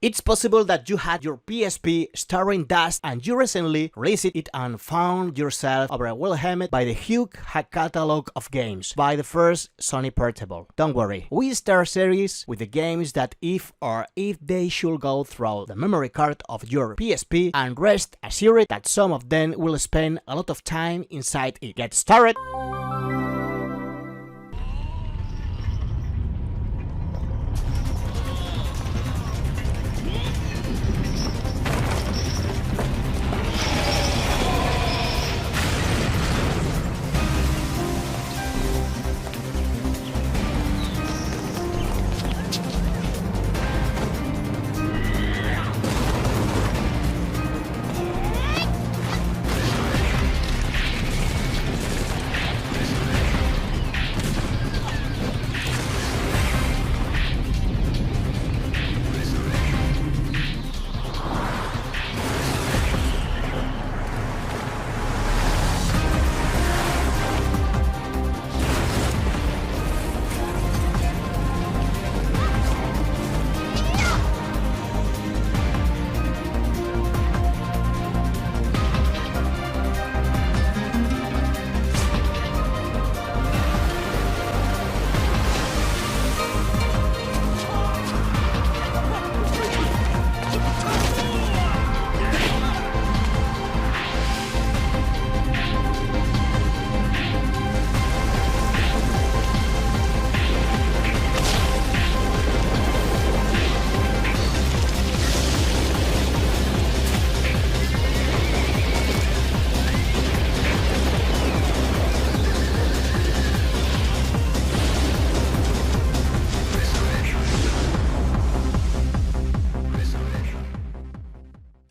It's possible that you had your PSP storing dust and you recently released it and found yourself overwhelmed by the huge catalog of games by the first Sony portable. Don't worry, we start series with the games that if they should go through the memory card of your PSP, and rest assured that some of them will spend a lot of time inside it. Get started!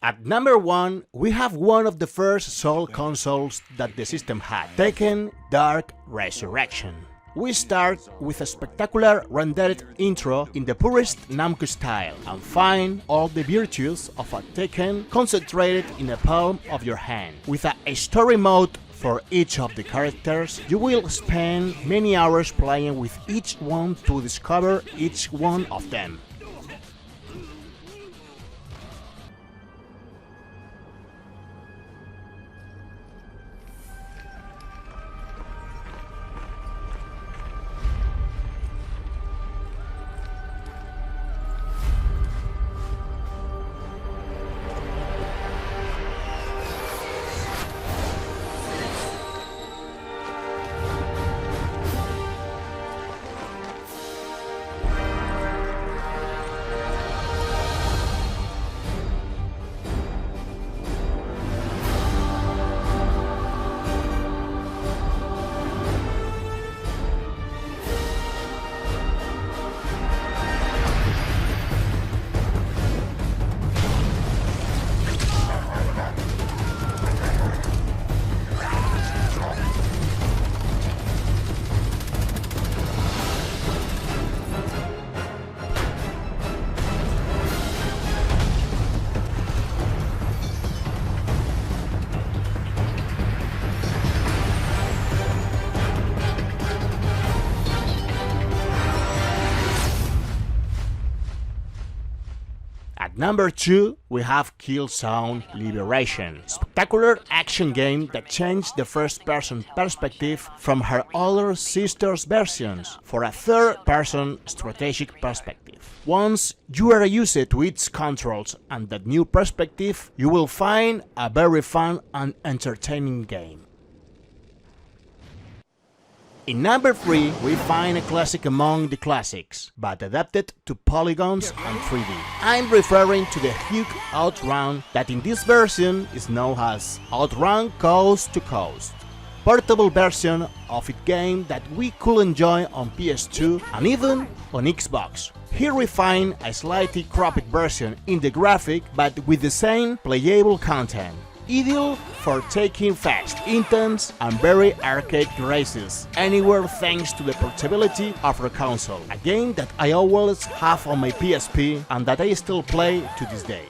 At number 1, we have one of the first Soul consoles that the system had, Tekken Dark Resurrection. We start with a spectacular rendered intro in the purest Namco style and find all the virtues of a Tekken concentrated in the palm of your hand. With a story mode for each of the characters, you will spend many hours playing with each one to discover each one of them. Number 2, we have Killzone Liberation, spectacular action game that changed the first-person perspective from her older sister's versions for a third-person strategic perspective. Once you are used to its controls and that new perspective, you will find a very fun and entertaining game. In number 3, we find a classic among the classics, but adapted to polygons and 3D. I'm referring to the huge Outrun that in this version is known as Outrun Coast to Coast. Portable version of a game that we could enjoy on PS2 and even on Xbox. Here we find a slightly cropped version in the graphic but with the same playable content. Ideal for taking fast, intense and very arcade races anywhere thanks to the portability of our console, a game that I always have on my PSP and that I still play to this day.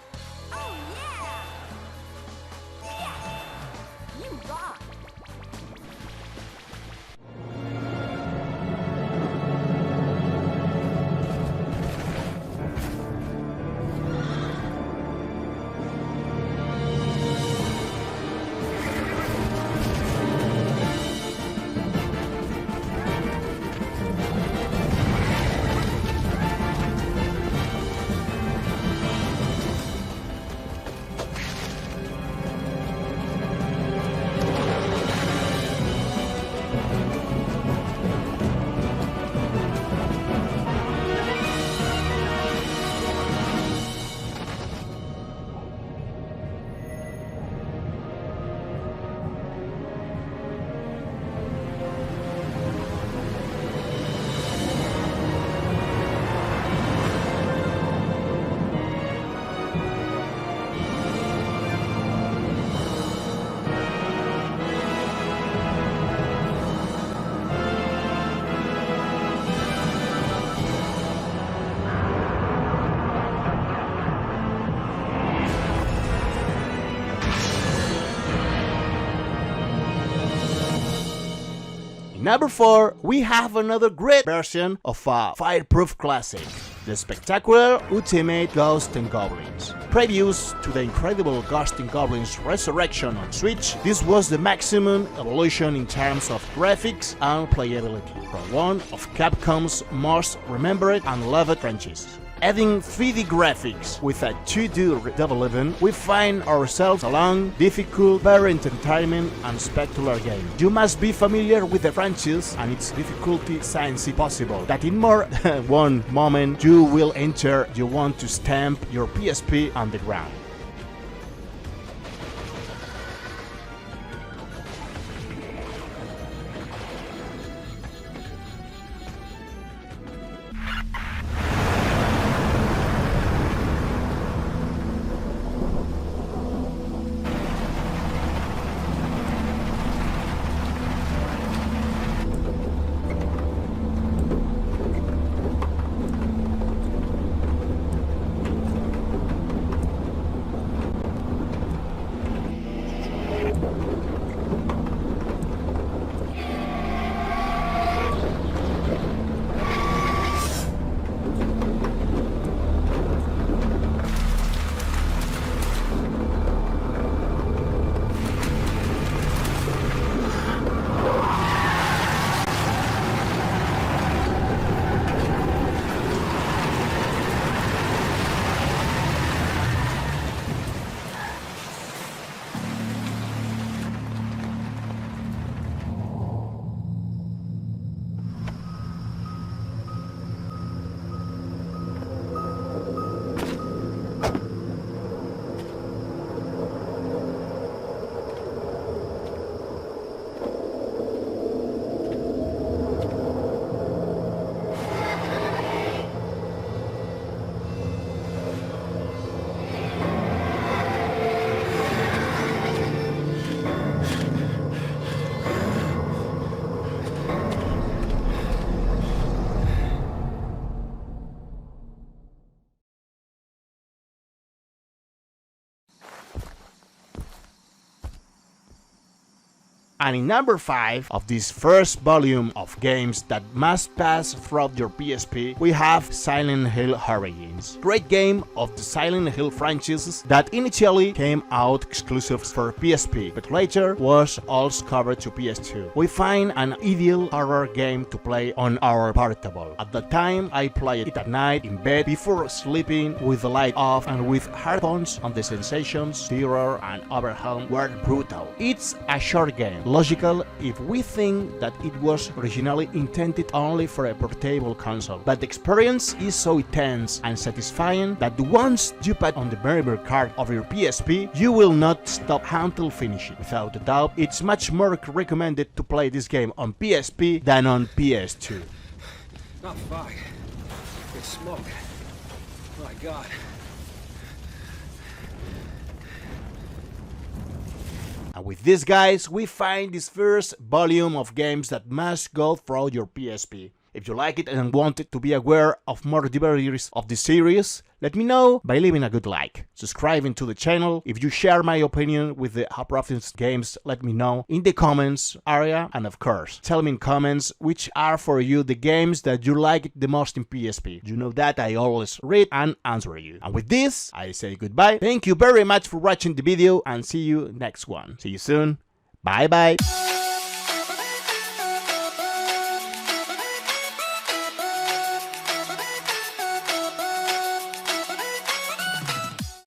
number 4, we have another great version of a fireproof classic, the spectacular ultimate Ghosts and Goblins. Previous to the incredible Ghosts and Goblins Resurrection on Switch, this was the maximum evolution in terms of graphics and playability, from one of Capcom's most remembered and loved franchises. Adding 3D graphics with a 2D development, we find ourselves a long, difficult, very entertaining and spectacular game. You must be familiar with the franchise and its difficulty since it's possible that in more than one moment you will enter you want to stamp your PSP on the ground. And in number 5 of this first volume of games that must pass throughout your PSP, we have Silent Hill Origins. Great game of the Silent Hill franchises that initially came out exclusive for PSP, but later was also covered to PS2. We find an ideal horror game to play on our portable. At the time, I played it at night in bed before sleeping with the light off and with headphones on. The sensations, terror and overwhelm were brutal. It's a short game, logical if we think that it was originally intended only for a portable console, but the experience is so intense and satisfying that once you put on the memory card of your PSP, you will not stop until finishing. Without a doubt, it's much more recommended to play this game on PSP than on PS2. Oh fuck. It's smoke. My god. And with this, guys, we find this first volume of games that must go through your PSP. If you like it and wanted to be aware of more deliveries of this series, let me know by leaving a good like, subscribing to the channel. If you share my opinion with the appropriate games, let me know in the comments area, and of course, tell me in comments which are for you the games that you like the most in PSP. You know that I always read and answer you. And with this, I say goodbye. Thank you very much for watching the video and see you next one. See you soon. Bye bye.